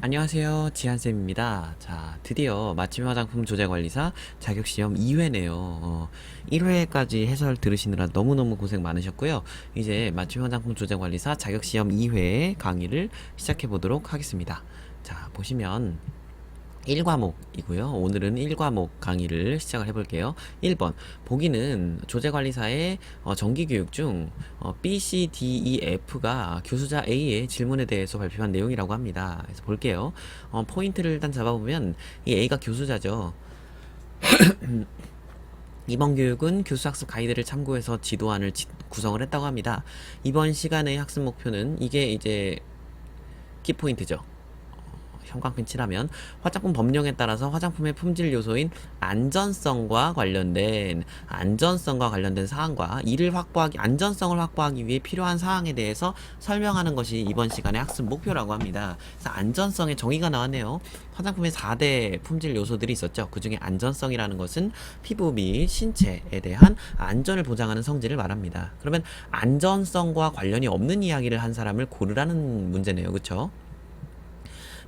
안녕하세요. 지한쌤입니다. 자, 드디어 맞춤 화장품 조제관리사 자격시험 2회네요. 1회까지 해설 들으시느라 너무너무 고생 많으셨고요. 이제 맞춤 화장품 조제관리사 자격시험 2회 강의를 시작해 보도록 하겠습니다. 자, 보시면 1과목이고요. 오늘은 1과목 강의를 시작을 해볼게요. 1번 보기는 조제관리사의 정기교육 중 B, C, D, E, F가 교수자 A의 질문에 대해서 발표한 내용이라고 합니다. 그래서 볼게요. 포인트를 일단 잡아보면 이 A가 교수자죠. 이번 교육은 교수학습 가이드를 참고해서 지도안을 구성을 했다고 합니다. 이번 시간의 학습 목표는 이게 이제 키포인트죠. 형광펜 칠하면 화장품 법령에 따라서 화장품의 품질 요소인 안전성과 관련된 사항과 안전성을 확보하기 위해 필요한 사항에 대해서 설명하는 것이 이번 시간의 학습 목표라고 합니다. 그래서 안전성의 정의가 나왔네요. 화장품의 4대 품질 요소들이 있었죠. 그 중에 안전성이라는 것은 피부 및 신체에 대한 안전을 보장하는 성질을 말합니다. 그러면 안전성과 관련이 없는 이야기를 한 사람을 고르라는 문제네요. 그쵸?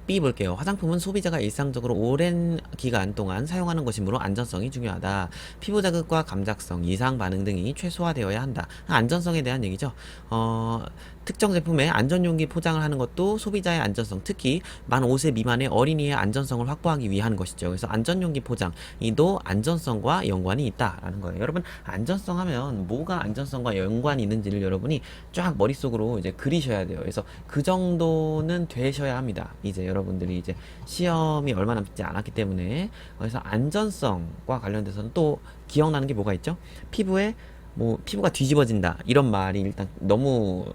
B 볼게요. 화장품은 소비자가 일상적으로 오랜 기간 동안 사용하는 것이므로 안전성이 중요하다. 피부 자극과 감작성, 이상 반응 등이 최소화되어야 한다. 안전성에 대한 얘기죠. 특정 제품의 안전용기 포장을 하는 것도 소비자의 안전성, 특히 만 5세 미만의 어린이의 안전성을 확보하기 위한 것이죠. 그래서 안전용기 포장이도 안전성과 연관이 있다라는 거예요. 여러분, 안전성 하면 뭐가 안전성과 연관이 있는지를 여러분이 쫙 머릿속으로 이제 그리셔야 돼요. 그래서 그 정도는 되셔야 합니다. 이제 여러분들이 이제 시험이 얼마 남지 않았기 때문에. 그래서 안전성과 관련돼서는 또 기억나는 게 뭐가 있죠? 피부가 뒤집어진다 이런 말이 일단 너무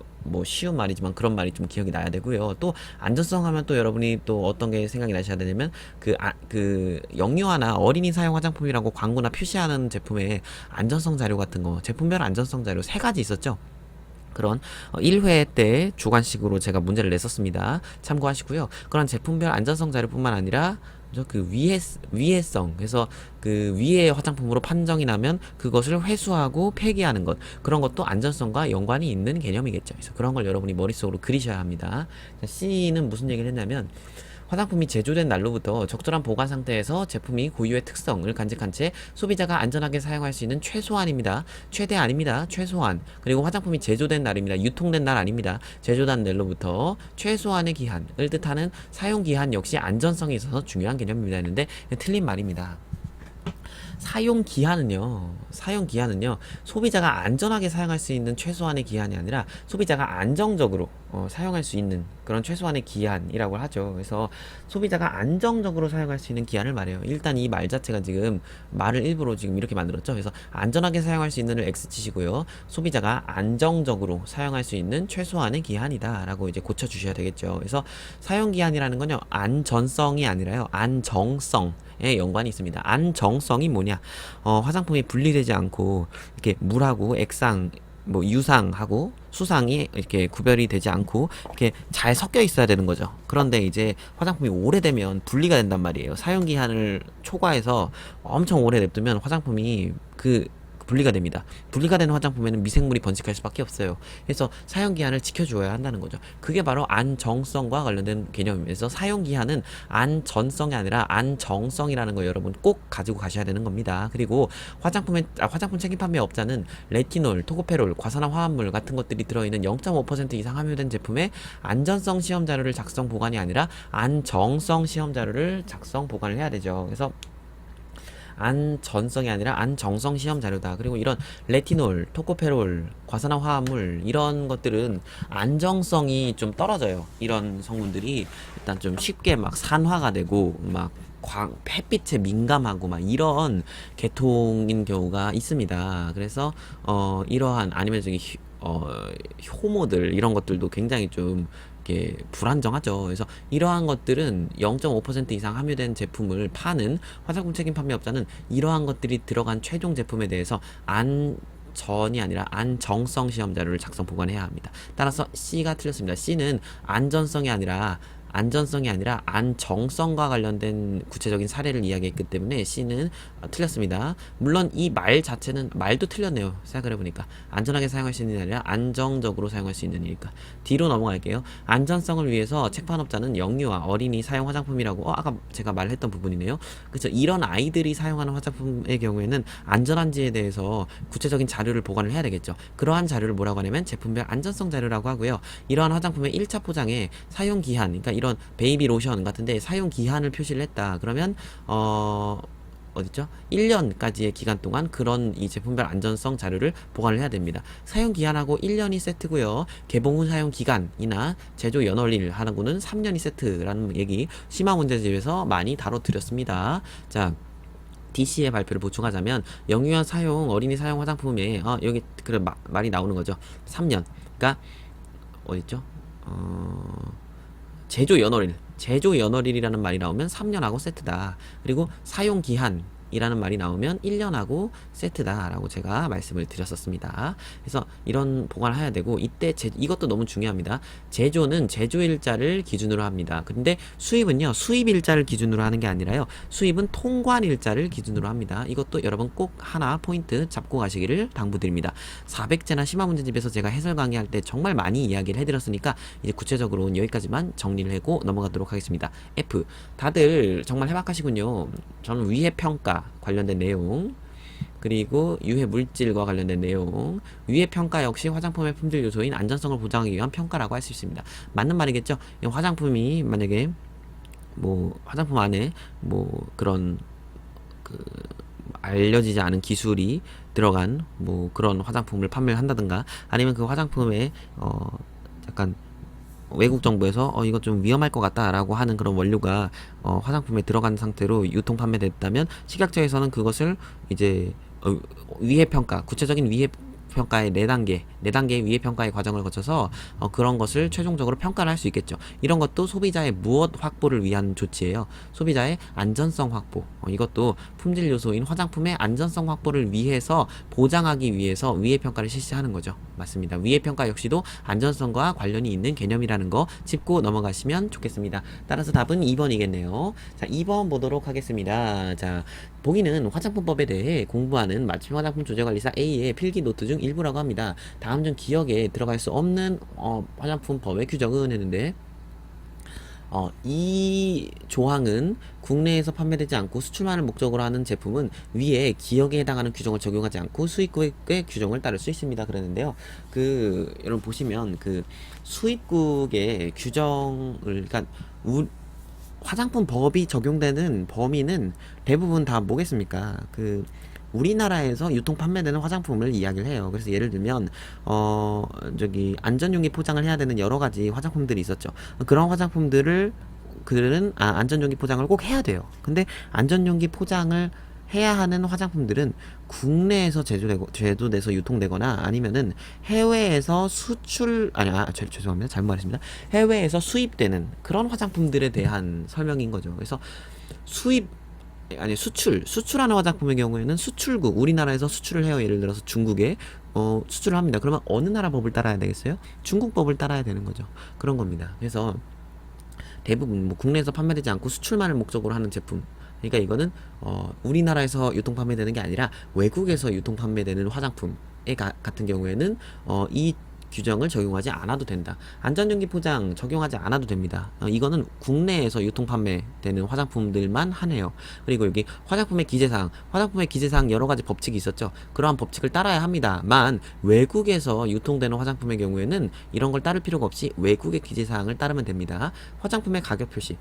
쉬운 말이지만 그런 말이 좀 기억이 나야 되고요. 또 안전성 하면 또 여러분이 또 어떤 게 생각이 나셔야 되냐면 그 영유아나 어린이 사용 화장품이라고 광고나 표시하는 제품의 안전성 자료 같은 거, 제품별 안전성 자료 3가지 있었죠. 그런 1회 때 주관식으로 제가 문제를 냈었습니다. 참고하시고요. 그런 제품별 안전성 자료뿐만 아니라 그 위해성, 그래서 그 위해 화장품으로 판정이 나면 그것을 회수하고 폐기하는 것, 그런 것도 안전성과 연관이 있는 개념이겠죠. 그래서 그런 걸 여러분이 머릿속으로 그리셔야 합니다. C는 무슨 얘기를 했냐면, 화장품이 제조된 날로부터 적절한 보관 상태에서 제품이 고유의 특성을 간직한 채 소비자가 안전하게 사용할 수 있는 최소한입니다. 최대 아닙니다. 최소한. 그리고 화장품이 제조된 날입니다. 유통된 날 아닙니다. 제조된 날로부터 최소한의 기한을 뜻하는 사용 기한 역시 안전성에 있어서 중요한 개념입니다. 했는데 틀린 말입니다. 사용 기한은요, 소비자가 안전하게 사용할 수 있는 최소한의 기한이 아니라 소비자가 안정적으로 사용할 수 있는 그런 최소한의 기한이라고 하죠. 그래서 소비자가 안정적으로 사용할 수 있는 기한을 말해요. 일단 이 말 자체가 지금 말을 일부러 지금 이렇게 만들었죠. 그래서 안전하게 사용할 수 있는을 X 치시고요. 소비자가 안정적으로 사용할 수 있는 최소한의 기한이다 라고 이제 고쳐주셔야 되겠죠. 그래서 사용기한이라는 건요, 안전성이 아니라요, 안정성에 연관이 있습니다. 안정성이 뭐냐? 화장품이 분리되지 않고 이렇게 물하고 액상, 유상하고 수상이 이렇게 구별이 되지 않고 이렇게 잘 섞여 있어야 되는 거죠. 그런데 이제 화장품이 오래되면 분리가 된단 말이에요. 사용기한을 초과해서 엄청 오래 냅두면 화장품이 분리가 됩니다. 분리가 된 화장품에는 미생물이 번식할 수밖에 없어요. 그래서 사용기한을 지켜줘야 한다는 거죠. 그게 바로 안정성과 관련된 개념이면서 사용기한은 안전성이 아니라 안정성이라는 거 여러분 꼭 가지고 가셔야 되는 겁니다. 그리고 화장품 책임 판매 업자는 레티놀, 토코페롤, 과산화 화합물 같은 것들이 들어있는 0.5% 이상 함유된 제품의 안전성 시험 자료를 작성 보관이 아니라 안정성 시험 자료를 작성 보관을 해야 되죠. 그래서 안전성이 아니라 안정성 시험 자료다. 그리고 이런 레티놀, 토코페롤, 과산화 화합물 이런 것들은 안정성이 좀 떨어져요. 이런 성분들이 일단 좀 쉽게 막 산화가 되고 막 햇빛에 민감하고 막 이런 계통인 경우가 있습니다. 그래서 이러한 아니면 효모들 이런 것들도 굉장히 좀 이게 불안정하죠. 그래서 이러한 것들은 0.5% 이상 함유된 제품을 파는 화장품 책임 판매업자는 이러한 것들이 들어간 최종 제품에 대해서 안전이 아니라 안정성 시험 자료를 작성 보관해야 합니다. 따라서 C가 틀렸습니다. C는 안전성이 아니라 안전성이 아니라 안정성과 관련된 구체적인 사례를 이야기했기 때문에 C는 틀렸습니다. 물론 이 말 자체는 말도 틀렸네요. 생각을 해보니까 안전하게 사용할 수 있는 게 아니라 안정적으로 사용할 수 있는 이니까. D로 넘어갈게요. 안전성을 위해서 책판업자는 영유아, 어린이 사용 화장품이라고 아까 제가 말했던 부분이네요. 그래서 이런 아이들이 사용하는 화장품의 경우에는 안전한지에 대해서 구체적인 자료를 보관을 해야 되겠죠. 그러한 자료를 뭐라고 하냐면 제품별 안전성 자료라고 하고요. 이러한 화장품의 1차 포장에 사용 기한, 그러니까 이런 베이비 로션 같은데 사용 기한을 표시를 했다. 그러면 어딨죠? 1년까지의 기간 동안 그런 이 제품별 안전성 자료를 보관을 해야 됩니다. 사용 기한하고 1년이 세트고요. 개봉 후 사용 기간이나 제조 연월일 하는거는 3년이 세트라는 얘기 심화 문제집에서 많이 다뤄드렸습니다. 자, DC의 발표를 보충하자면 영유아 사용, 어린이 사용 화장품에 여기 그래 말이 나오는 거죠. 3년. 그러니까 어딨죠? 제조 연월일이라는 말이 나오면 3년하고 세트다. 그리고 사용 기한이라는 말이 나오면 1년하고 세트다라고 제가 말씀을 드렸었습니다. 그래서 이런 보관을 해야 되고 이때 이것도 너무 중요합니다. 제조는 제조일자를 기준으로 합니다. 근데 수입은요, 수입일자를 기준으로 하는 게 아니라요, 수입은 통관일자를 기준으로 합니다. 이것도 여러분 꼭 하나 포인트 잡고 가시기를 당부드립니다. 400제나 심화문제집에서 제가 해설 강의할 때 정말 많이 이야기를 해드렸으니까 이제 구체적으로는 여기까지만 정리를 하고 넘어가도록 하겠습니다. F. 다들 정말 해박하시군요. 저는 위해평가 관련된 내용, 그리고 유해 물질과 관련된 내용, 위해 평가 역시 화장품의 품질 요소인 안전성을 보장하기 위한 평가라고 할 수 있습니다. 맞는 말이겠죠? 화장품이 만약에 뭐 화장품 안에 뭐 그런 그 알려지지 않은 기술이 들어간 뭐 그런 화장품을 판매를 한다든가, 아니면 그 화장품에 약간 외국 정부에서 이거 좀 위험할 것 같다라고 하는 그런 원료가 화장품에 들어간 상태로 유통 판매됐다면 식약처에서는 그것을 이제 위해 평가, 구체적인 위해 평가의 4단계의 위해 평가의 과정을 거쳐서 그런 것을 최종적으로 평가를 할 수 있겠죠. 이런 것도 소비자의 무엇 확보를 위한 조치예요. 소비자의 안전성 확보. 이것도 품질 요소인 화장품의 안전성 확보를 위해서, 보장하기 위해서 위해 평가를 실시하는 거죠. 맞습니다. 위해 평가 역시도 안전성과 관련이 있는 개념이라는 거 짚고 넘어가시면 좋겠습니다. 따라서 답은 2번이겠네요. 자, 2번 보도록 하겠습니다. 자, 보기는 화장품법에 대해 공부하는 맞춤 화장품 조제관리사 A의 필기 노트 중 일부라고 합니다. 다음 중 기억에 들어갈 수 없는 화장품법의 규정은 했는데, 이 조항은 국내에서 판매되지 않고 수출만을 목적으로 하는 제품은 위에 기억에 해당하는 규정을 적용하지 않고 수입국의 규정을 따를 수 있습니다. 그랬는데요. 여러분 보시면 수입국의 규정을, 그러니까 화장품 법이 적용되는 범위는 대부분 다 뭐겠습니까? 우리나라에서 유통 판매되는 화장품을 이야기를 해요. 그래서 예를 들면 안전용기 포장을 해야 되는 여러 가지 화장품들이 있었죠. 그런 화장품들은 안전용기 포장을 꼭 해야 돼요. 근데 안전용기 포장을 해야 하는 화장품들은 국내에서 제조돼서 유통되거나 아니면은 해외에서 죄송합니다. 잘못 말했습니다. 해외에서 수입되는 그런 화장품들에 대한 설명인 거죠. 그래서 수출하는 화장품의 경우에는 수출국, 우리나라에서 수출을 해요. 예를 들어서 중국에 수출을 합니다. 그러면 어느 나라 법을 따라야 되겠어요? 중국 법을 따라야 되는 거죠. 그런 겁니다. 그래서 대부분 국내에서 판매되지 않고 수출만을 목적으로 하는 제품, 그러니까 이거는 우리나라에서 유통 판매되는 게 아니라 외국에서 유통 판매되는 화장품 같은 경우에는 이 규정을 적용하지 않아도 된다. 안전용기 포장 적용하지 않아도 됩니다. 이거는 국내에서 유통 판매되는 화장품들만 하네요. 그리고 여기 화장품의 기재사항 여러 가지 법칙이 있었죠. 그러한 법칙을 따라야 합니다만 외국에서 유통되는 화장품의 경우에는 이런 걸 따를 필요가 없이 외국의 기재사항을 따르면 됩니다. 화장품의 가격 표시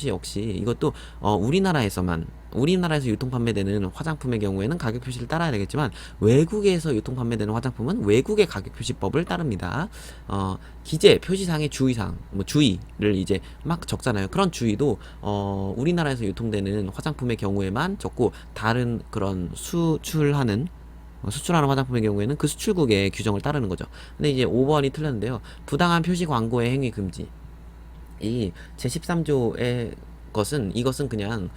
역시 이것도 우리나라에서 유통 판매되는 화장품의 경우에는 가격 표시를 따라야 되겠지만 외국에서 유통 판매되는 화장품은 외국의 가격 표시법을 따릅니다. 기재 표시상의 주의를 이제 막 적잖아요. 그런 주의도 우리나라에서 유통되는 화장품의 경우에만 적고, 다른 그런 수출하는 화장품의 경우에는 그 수출국의 규정을 따르는 거죠. 근데 이제 5번이 틀렸는데요. 부당한 표시 광고의 행위 금지. 이 제13조의 이것은 그냥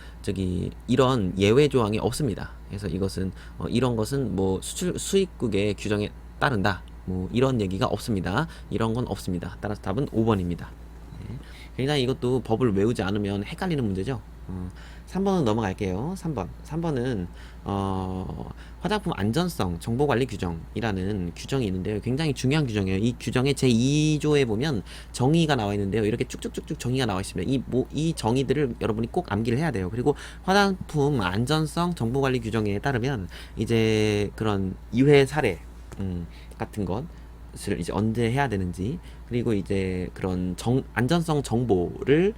이런 예외 조항이 없습니다. 그래서 이것은 이런 것은 뭐 수입국의 규정에 따른다, 뭐 이런 얘기가 없습니다. 이런 건 없습니다. 따라서 답은 5번입니다. 네. 굉장히 이것도 법을 외우지 않으면 헷갈리는 문제죠. 3번은 넘어갈게요. 3번은 화장품 안전성 정보관리 규정이라는 규정이 있는데요. 굉장히 중요한 규정이에요. 이 규정의 제2조에 보면 정의가 나와 있는데요. 이렇게 쭉쭉쭉쭉 정의가 나와 있습니다. 이 정의들을 여러분이 꼭 암기를 해야 돼요. 그리고 화장품 안전성 정보관리 규정에 따르면 이제 그런 유해 사례 같은 것을 이제 언제 해야 되는지, 그리고 이제 그런 안전성 정보를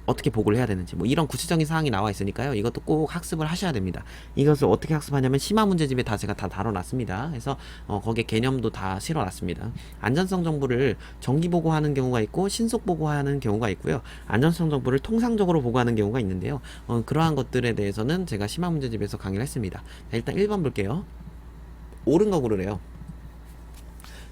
어떻게 보고를 해야 되는지, 뭐 이런 구체적인 사항이 나와 있으니까요. 이것도 꼭 학습을 하셔야 됩니다. 이것을 어떻게 학습하냐면 심화 문제집에 제가 다 다뤄놨습니다. 그래서 거기에 개념도 다 실어놨습니다. 안전성 정보를 정기 보고하는 경우가 있고 신속 보고하는 경우가 있고요. 안전성 정보를 통상적으로 보고하는 경우가 있는데요. 그러한 것들에 대해서는 제가 심화 문제집에서 강의를 했습니다. 자, 일단 1번 볼게요. 옳은 거 고르래요.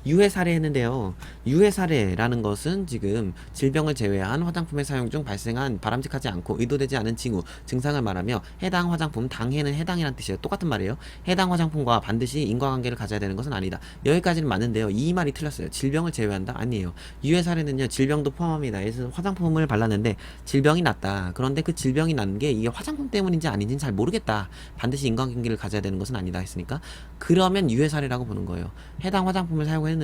유해 사례 했는데요. 유해 사례라는 것은 지금 질병을 제외한 화장품의 사용 중 발생한 바람직하지 않고 의도되지 않은 징후, 증상을 말하며 해당 화장품, 당해는 해당이란 뜻이에요. 똑같은 말이에요. 해당 화장품과 반드시 인과관계를 가져야 되는 것은 아니다. 여기까지는 맞는데요. 이 말이 틀렸어요. 질병을 제외한다? 아니에요. 유해 사례는요, 질병도 포함합니다. 그래서 화장품을 발랐는데 질병이 났다. 그런데 그 질병이 난 게 이게 화장품 때문인지 아닌지는 잘 모르겠다. 반드시 인과관계를 가져야 되는 것은 아니다 했으니까, 그러면 유해 사례라고 보는 거예요. 해당 화장품을 사용했는데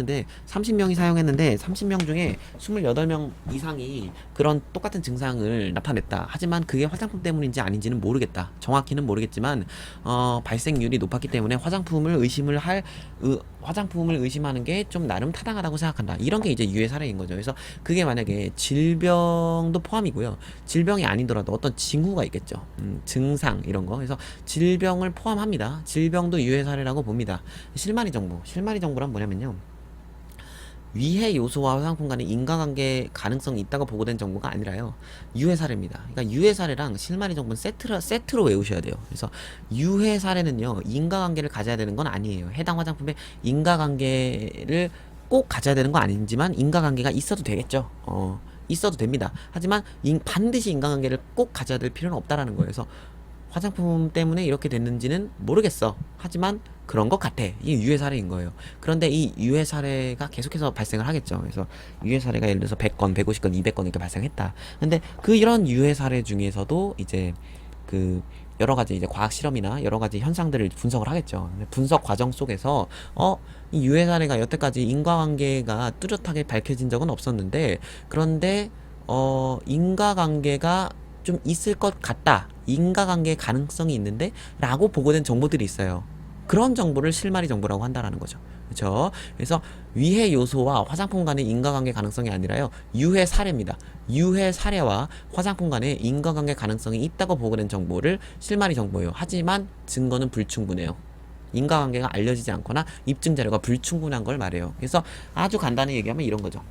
30명이 사용했는데 30명 중에 28명 이상이 그런 똑같은 증상을 나타냈다. 하지만 그게 화장품 때문인지 아닌지는 모르겠다. 정확히는 모르겠지만 발생률이 높았기 때문에 화장품을 의심하는 게 좀 나름 타당하다고 생각한다. 이런 게 이제 유해 사례인 거죠. 그래서 그게 만약에 질병도 포함이고요. 질병이 아니더라도 어떤 징후가 있겠죠. 증상 이런 거. 그래서 질병을 포함합니다. 질병도 유해 사례라고 봅니다. 실마리 정보란 뭐냐면요, 위해 요소와 화장품 간의 인과관계 가능성이 있다고 보고된 정보가 아니라요, 유해 사례입니다. 그러니까 유해 사례랑 실마리 정보는 세트로 외우셔야 돼요. 그래서 유해 사례는요, 인과관계를 가져야 되는 건 아니에요. 해당 화장품의 인과관계를 꼭 가져야 되는 건 아니지만 인과관계가 있어도 되겠죠. 있어도 됩니다. 하지만 반드시 인과관계를 꼭 가져야 될 필요는 없다라는 거예요. 그래서 화장품 때문에 이렇게 됐는지는 모르겠어. 하지만 그런 것 같아. 이게 유해 사례인 거예요. 그런데 이 유해 사례가 계속해서 발생을 하겠죠. 그래서 유해 사례가 예를 들어서 100건, 150건, 200건 이렇게 발생했다. 근데 이런 유해 사례 중에서도 이제 그 여러 가지 이제 과학 실험이나 여러 가지 현상들을 분석을 하겠죠. 분석 과정 속에서 이 유해 사례가 여태까지 인과관계가 뚜렷하게 밝혀진 적은 없었는데, 그런데 인과관계가 좀 있을 것 같다. 인과관계 가능성이 있는데 라고 보고된 정보들이 있어요. 그런 정보를 실마리 정보라고 한다라는 거죠. 그렇죠? 그래서 위해 요소와 화장품 간의 인과관계 가능성이 아니라요, 유해 사례입니다. 유해 사례와 화장품 간의 인과관계 가능성이 있다고 보고된 정보를 실마리 정보예요. 하지만 증거는 불충분해요. 인과관계가 알려지지 않거나 입증 자료가 불충분한 걸 말해요. 그래서 아주 간단히 얘기하면 이런 거죠.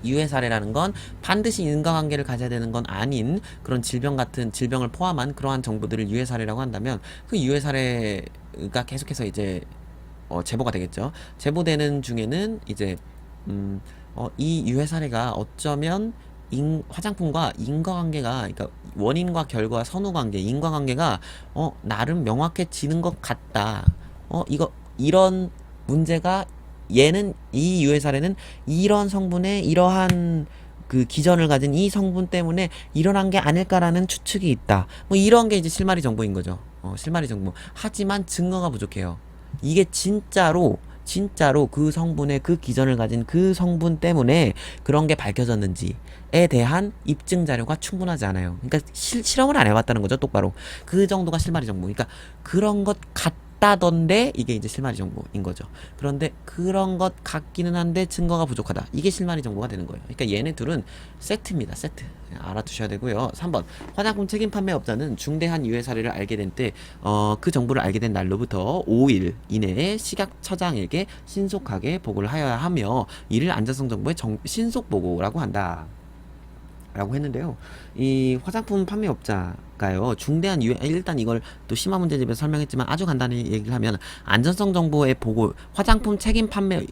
유해 사례라는 건 반드시 인과관계를 가져야 되는 건 아닌 그런 질병을 포함한 그러한 정보들을 유해 사례라고 한다면, 그 유해 사례가 계속해서 이제 제보가 되겠죠. 제보되는 중에는 이제 이 유해 사례가 어쩌면 화장품과 인과관계가, 그러니까 원인과 결과 선후관계, 인과관계가 나름 명확해지는 것 같다. 이런 문제가, 이 유해 사례는 이런 성분의 이러한 그 기전을 가진 이 성분 때문에 일어난 게 아닐까라는 추측이 있다. 뭐 이런 게 이제 실마리 정보인 거죠. 실마리 정보. 하지만 증거가 부족해요. 이게 진짜로 그 성분의 그 기전을 가진 그 성분 때문에 그런 게 밝혀졌는지에 대한 입증 자료가 충분하지 않아요. 그러니까 실험을 안 해봤다는 거죠, 똑바로. 그 정도가 실마리 정보. 그러니까 그런 것 같다던데 이게 이제 실마리 정보인 거죠. 그런데 그런 것 같기는 한데 증거가 부족하다. 이게 실마리 정보가 되는 거예요. 그러니까 얘네 둘은 세트입니다. 세트. 알아두셔야 되고요. 3번. 화장품 책임 판매업자는 중대한 유해 사례를 알게 된 때, 그 정보를 알게 된 날로부터 5일 이내에 식약처장에게 신속하게 보고를 하여야 하며, 이를 안전성 정보의 신속 보고라고 한다. 라고 했는데요. 이 화장품 판매업자가요, 중대한 유해, 일단 이걸 또 심화 문제집에서 설명했지만 아주 간단히 얘기를 하면, 안전성 정보의 보고, 화장품 책임 판매,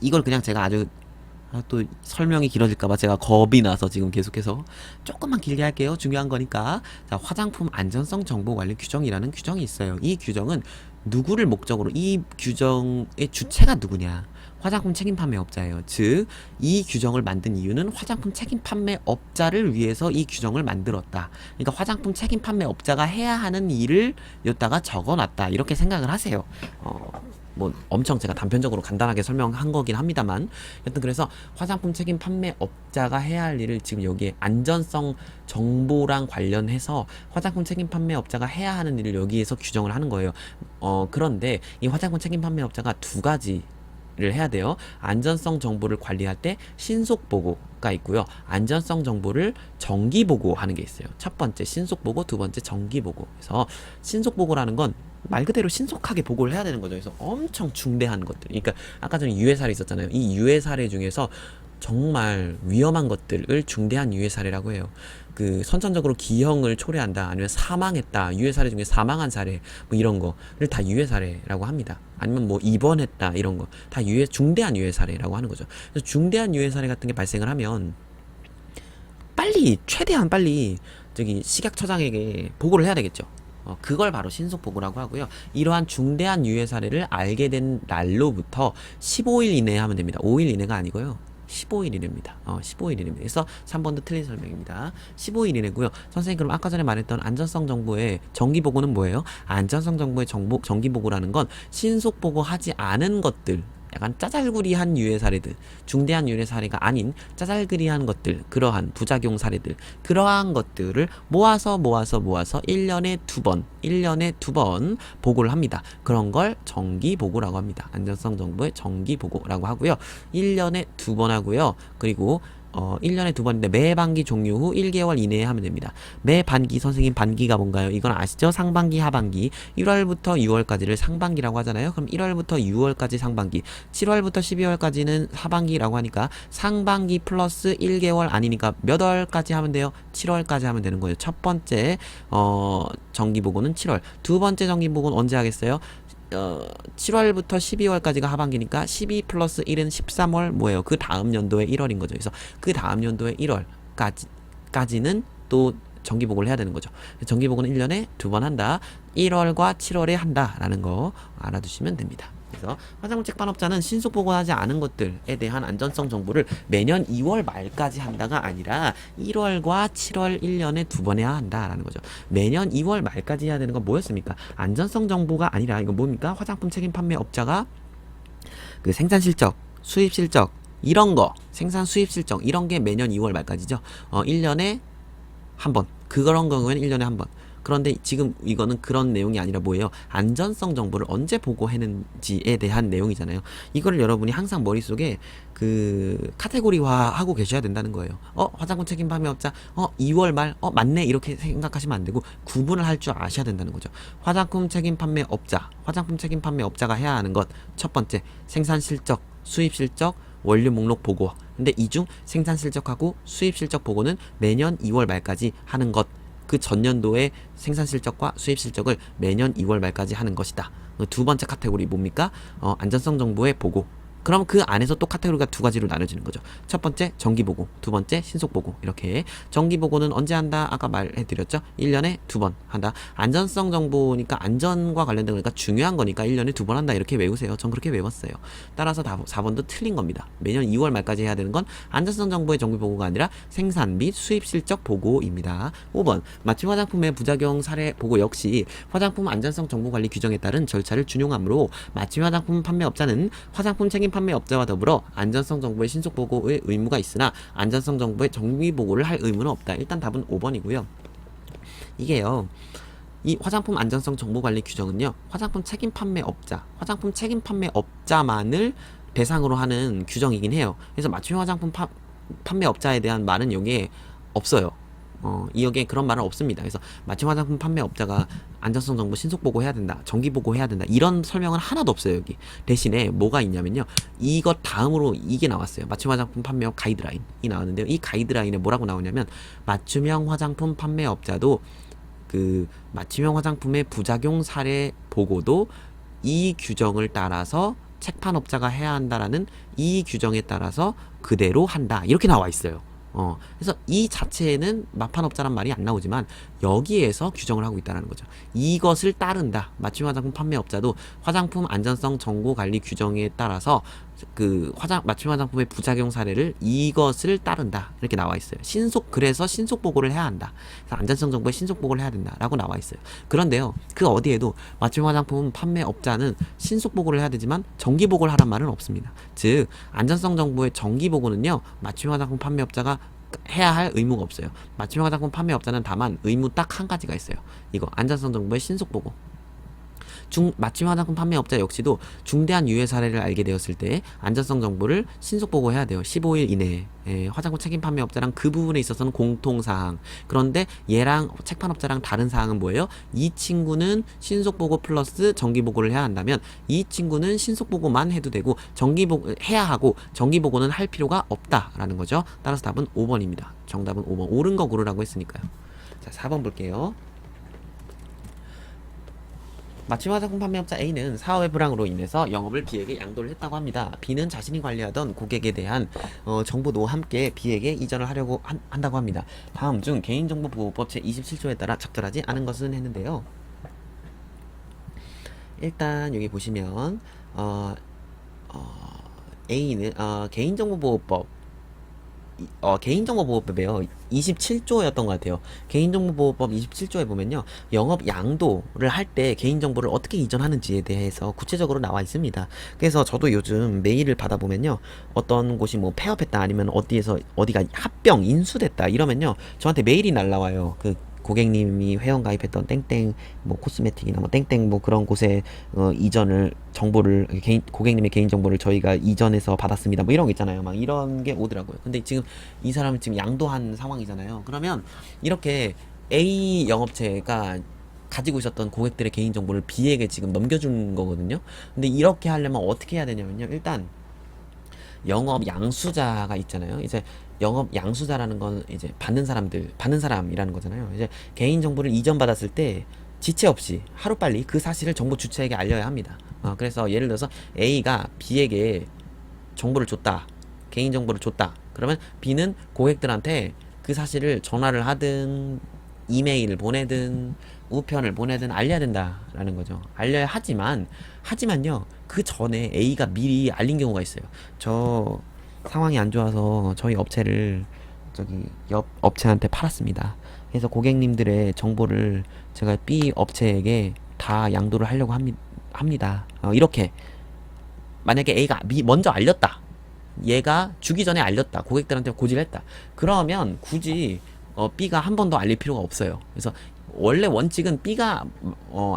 이걸 그냥 제가 아주 또 설명이 길어질까봐 제가 겁이 나서 지금 계속해서 조금만 길게 할게요. 중요한 거니까. 자, 화장품 안전성 정보 관리 규정이라는 규정이 있어요. 이 규정은 누구를 목적으로, 이 규정의 주체가 누구냐, 화장품 책임 판매업자예요. 즉, 이 규정을 만든 이유는 화장품 책임 판매업자를 위해서 이 규정을 만들었다. 그러니까 화장품 책임 판매업자가 해야 하는 일을 여기다가 적어놨다. 이렇게 생각을 하세요. 뭐 엄청 제가 단편적으로 간단하게 설명한 거긴 합니다만, 여튼 그래서 화장품 책임 판매업자가 해야 할 일을 지금 여기에 안전성 정보랑 관련해서 화장품 책임 판매업자가 해야 하는 일을 여기에서 규정을 하는 거예요. 그런데 이 화장품 책임 판매업자가 두 가지를 해야 돼요. 안전성 정보를 관리할 때 신속 보고가 있고요. 안전성 정보를 정기 보고하는 게 있어요. 첫 번째 신속 보고, 두 번째 정기 보고. 그래서 신속 보고라는 건 말 그대로 신속하게 보고를 해야 되는 거죠. 그래서 엄청 중대한 것들. 그러니까 아까 전에 유해 사례 있었잖아요. 이 유해 사례 중에서 정말 위험한 것들을 중대한 유해 사례라고 해요. 그 선천적으로 기형을 초래한다, 아니면 사망했다, 유해 사례 중에 사망한 사례, 뭐 이런 거를 다 유해 사례라고 합니다. 아니면 뭐 입원했다, 이런 거 다 중대한 유해 사례라고 하는 거죠. 그래서 중대한 유해 사례 같은 게 발생을 하면 빨리, 최대한 빨리 저기 식약처장에게 보고를 해야 되겠죠. 그걸 바로 신속 보고라고 하고요. 이러한 중대한 유해 사례를 알게 된 날로부터 15일 이내에 하면 됩니다. 5일 이내가 아니고요. 15일 이내입니다. 15일 이내입니다. 그래서 3번도 틀린 설명입니다. 15일 이내고요. 선생님, 그럼 아까 전에 말했던 안전성 정보의 정기 보고는 뭐예요? 안전성 정보의 정기 보고라는 건 신속 보고하지 않은 것들, 약간 짜잘구리한 유해 사례들, 중대한 유해 사례가 아닌 짜잘구리한 것들, 그러한 부작용 사례들, 그러한 것들을 모아서 1년에 두 번 보고를 합니다. 그런 걸 정기 보고라고 합니다. 안전성 정보의 정기 보고라고 하고요. 1년에 두 번 하고요. 그리고 1년에 두 번인데 매 반기 종료 후 1개월 이내에 하면 됩니다. 매 반기, 선생님 반기가 뭔가요? 이건 아시죠? 상반기, 하반기. 1월부터 6월까지를 상반기라고 하잖아요. 그럼 1월부터 6월까지 상반기, 7월부터 12월까지는 하반기라고 하니까 상반기 플러스 1개월 아니니까 몇 월까지 하면 돼요? 7월까지 하면 되는 거예요. 첫 번째 정기보고는 7월. 두 번째 정기보고는 언제 하겠어요? 7월부터 12월까지가 하반기니까 12 플러스 1은 13월 뭐예요? 그 다음 연도의 1월인 거죠. 그래서 그 다음 연도의 1월까지는 또 정기보고를 해야 되는 거죠. 정기보고는 1년에 두 번 한다. 1월과 7월에 한다라는 거 알아두시면 됩니다. 그래서 화장품 책판업자는 신속 보고하지 않은 것들에 대한 안전성 정보를 매년 2월 말까지 한다가 아니라 1월과 7월 1년에 두 번 해야 한다라는 거죠. 매년 2월 말까지 해야 되는 건 뭐였습니까? 안전성 정보가 아니라 이거 뭡니까? 화장품 책임 판매업자가 그 생산 실적, 수입 실적 이런 거, 생산 수입 실적 이런 게 매년 2월 말까지죠. 1년에 한 번. 그런 경우에는 1년에 한 번. 그런데 지금 이거는 그런 내용이 아니라 뭐예요? 안전성 정보를 언제 보고했는지에 대한 내용이잖아요. 이거를 여러분이 항상 머릿속에 그 카테고리화 하고 계셔야 된다는 거예요. 화장품 책임 판매업자 2월 말 맞네 이렇게 생각하시면 안 되고 구분을 할 줄 아셔야 된다는 거죠. 화장품 책임 판매업자가 해야 하는 것 첫 번째 생산 실적, 수입 실적, 원료 목록 보고. 근데 이 중 생산 실적하고 수입 실적 보고는 매년 2월 말까지 하는 것. 그 전년도의 생산 실적과 수입 실적을 매년 2월 말까지 하는 것이다. 두 번째 카테고리 뭡니까? 안전성 정보의 보고. 그럼 그 안에서 또 카테고리가 두 가지로 나눠지는 거죠. 첫 번째 정기보고, 두 번째 신속보고. 이렇게 정기보고는 언제 한다? 아까 말해드렸죠. 1년에 두 번 한다. 안전성 정보니까 안전과 관련된 거니까 중요한 거니까 1년에 두 번 한다. 이렇게 외우세요. 전 그렇게 외웠어요. 따라서 4번도 틀린 겁니다. 매년 2월 말까지 해야 되는 건 안전성 정보의 정기보고가 아니라 생산 및 수입 실적 보고입니다. 5번 마침 화장품의 부작용 사례 보고 역시 화장품 안전성 정보 관리 규정에 따른 절차를 준용하므로 마침 화장품 판매업자는 화장품 책임 판매업자와 더불어 안전성 정보의 신속 보고의 의무가 있으나 안전성 정보의 정기 보고를 할 의무는 없다. 일단 답은 5번이고요. 이게요. 이 화장품 안전성 정보 관리 규정은요. 화장품 책임 판매업자만을 대상으로 하는 규정이긴 해요. 그래서 맞춤형 화장품 판매업자에 대한 말은 여기에 없어요. 여기에 그런 말은 없습니다. 그래서 마침 화장품 판매업자가 안전성 정보 신속 보고해야 된다, 정기 보고해야 된다 이런 설명은 하나도 없어요. 여기 대신에 뭐가 있냐면요, 이것 다음으로 이게 나왔어요. 맞춤 화장품 판매업 가이드라인이 나왔는데요. 이 가이드라인에 뭐라고 나오냐면 맞춤형 화장품 판매업자도 그 맞춤형 화장품의 부작용 사례 보고도 이 규정을 따라서 책판업자가 해야 한다라는 이 규정에 따라서 그대로 한다 이렇게 나와 있어요. 그래서 이 자체에는 마판업자란 말이 안 나오지만 여기에서 규정을 하고 있다는 거죠. 이것을 따른다. 맞춤 화장품 판매업자도 화장품 안전성 정보 관리 규정에 따라서 그 맞춤 화장품의 부작용 사례를 이것을 따른다 이렇게 나와 있어요. 그래서 신속 보고를 해야 한다. 그래서 안전성 정보에 신속 보고를 해야 된다라고 나와 있어요. 그런데요, 그 어디에도 맞춤 화장품 판매업자는 신속 보고를 해야 되지만 정기 보고를 하란 말은 없습니다. 즉 안전성 정보의 정기 보고는요, 맞춤 화장품 판매업자가 해야 할 의무가 없어요. 맞춤 화장품 판매업자는 다만 의무 딱 한 가지가 있어요. 이거 안전성 정보의 신속 보고. 맞춤 화장품 판매업자 역시도 중대한 유해 사례를 알게 되었을 때 안전성 정보를 신속 보고해야 돼요. 15일 이내에. 화장품 책임 판매업자랑 그 부분에 있어서는 공통사항. 그런데 얘랑 책판업자랑 다른 사항은 뭐예요? 이 친구는 신속 보고 플러스 정기 보고를 해야 한다면 이 친구는 신속 보고만 해도 되고 정기 보고 해야 하고 정기 보고는 할 필요가 없다라는 거죠. 따라서 답은 5번입니다. 정답은 5번. 옳은 거 고르라고 했으니까요. 자, 4번 볼게요. 맞춤 화장품 판매업자 A는 사업의 불황으로 인해서 영업을 B에게 양도를 했다고 합니다. B는 자신이 관리하던 고객에 대한 정보도 함께 B에게 이전을 하려고 한다고 합니다. 다음 중 개인정보보호법 제27조에 따라 적절하지 않은 것은 했는데요. 일단 여기 보시면 A는 개인정보보호법 개인정보보호법에요. 27조였던 것 같아요. 개인정보보호법 27조에 보면요, 영업 양도를 할 때 개인정보를 어떻게 이전하는지에 대해서 구체적으로 나와 있습니다. 그래서 저도 요즘 메일을 받아보면요, 어떤 곳이 뭐 폐업했다 아니면 어디가 합병 인수됐다 이러면요, 저한테 메일이 날라와요. 그 고객님이 회원 가입했던 땡땡 뭐 코스메틱이나 뭐 땡땡 뭐 그런 곳에 이전을 정보를 고객님의 개인 정보를 저희가 이전해서 받았습니다. 뭐 이런 거 있잖아요. 막 이런 게 오더라고요. 근데 지금 이 사람은 지금 양도한 상황이잖아요. 그러면 이렇게 A 영업체가 가지고 있었던 고객들의 개인 정보를 B에게 지금 넘겨준 거거든요. 근데 이렇게 하려면 어떻게 해야 되냐면요, 일단 영업 양수자가 있잖아요. 이제 영업 양수자라는 건 이제 받는 사람이라는 거잖아요. 이제 개인 정보를 이전받았을 때 지체 없이 하루빨리 그 사실을 정보 주체에게 알려야 합니다. 그래서 예를 들어서 A가 B에게 정보를 줬다. 개인 정보를 줬다. 그러면 B는 고객들한테 그 사실을 전화를 하든 이메일을 보내든 우편을 보내든 알려야 된다라는 거죠. 알려야 하지만요, 그 전에 A가 미리 알린 경우가 있어요. 저 상황이 안 좋아서 저희 업체를 저기 옆 업체한테 팔았습니다. 그래서 고객님들의 정보를 제가 B 업체에게 다 양도를 하려고 합니다. 이렇게 만약에 A가 먼저 알렸다. 얘가 주기 전에 알렸다. 고객들한테 고지했다. 그러면 굳이 B가 한 번 더 알릴 필요가 없어요. 그래서 원래 원칙은 B가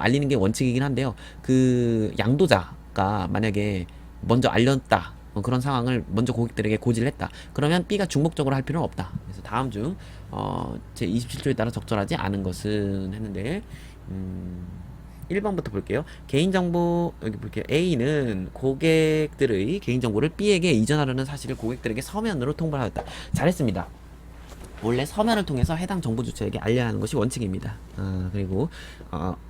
알리는 게 원칙이긴 한데요. 그 양도자가 만약에 먼저 알렸다. 그런 상황을 먼저 고객들에게 고지를 했다. 그러면 B가 중복적으로 할 필요는 없다. 그래서 다음 중 제 27조에 따라 적절하지 않은 것은 했는데 1번부터 볼게요. 개인정보 여기 볼게요. A는 고객들의 개인정보를 B에게 이전하려는 사실을 고객들에게 서면으로 통보하였다. 잘했습니다. 원래 서면을 통해서 해당 정보 주체에게 알려야 하는 것이 원칙입니다. 그리고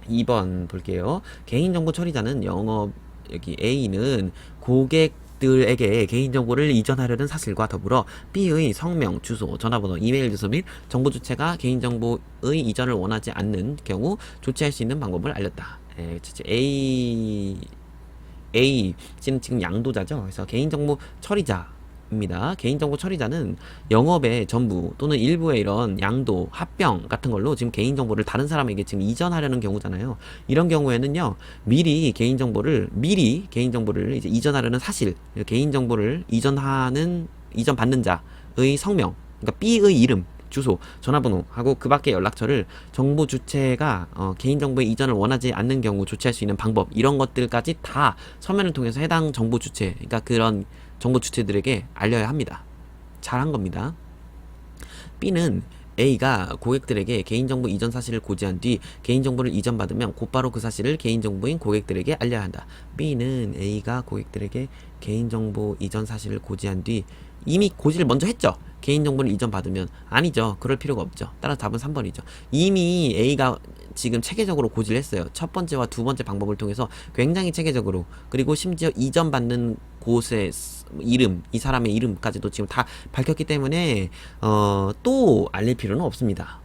2번 볼게요. 개인정보 처리자는 여기 A는 고객들에게 개인정보를 이전하려는 사실과 더불어 B의 성명, 주소, 전화번호, 이메일 주소 및 정보 주체가 개인정보의 이전을 원하지 않는 경우 조치할 수 있는 방법을 알렸다. A씨는 지금 양도자죠. 그래서 개인정보 처리자 입니다. 개인정보 처리자는 영업의 전부 또는 일부의 이런 양도, 합병 같은 걸로 지금 개인정보를 다른 사람에게 지금 이전하려는 경우잖아요. 이런 경우에는요, 미리 개인정보를 이제 이전하려는 사실, 개인정보를 이전받는 자의 성명, 그러니까 B의 이름, 주소, 전화번호하고 그 밖의 연락처를 정보 주체가 개인정보의 이전을 원하지 않는 경우 조치할 수 있는 방법, 이런 것들까지 다 서면을 통해서 해당 정보 주체, 그러니까 그런 정보 주체들에게 알려야 합니다. 잘한 겁니다. B는 A가 고객들에게 개인정보 이전 사실을 고지한 뒤 개인정보를 이전받으면 곧바로 그 사실을 개인정보인 고객들에게 알려야 한다. B는 A가 고객들에게 개인정보 이전 사실을 고지한 뒤 이미 고지를 먼저 했죠. 개인정보를 이전받으면 아니죠. 그럴 필요가 없죠. 따라서 답은 3번이죠. 이미 A가 지금 체계적으로 고지를 했어요. 첫 번째와 두 번째 방법을 통해서 굉장히 체계적으로, 그리고 심지어 이전받는 곳의 이름, 이 사람의 이름까지도 지금 다 밝혔기 때문에 또 알릴 필요는 없습니다.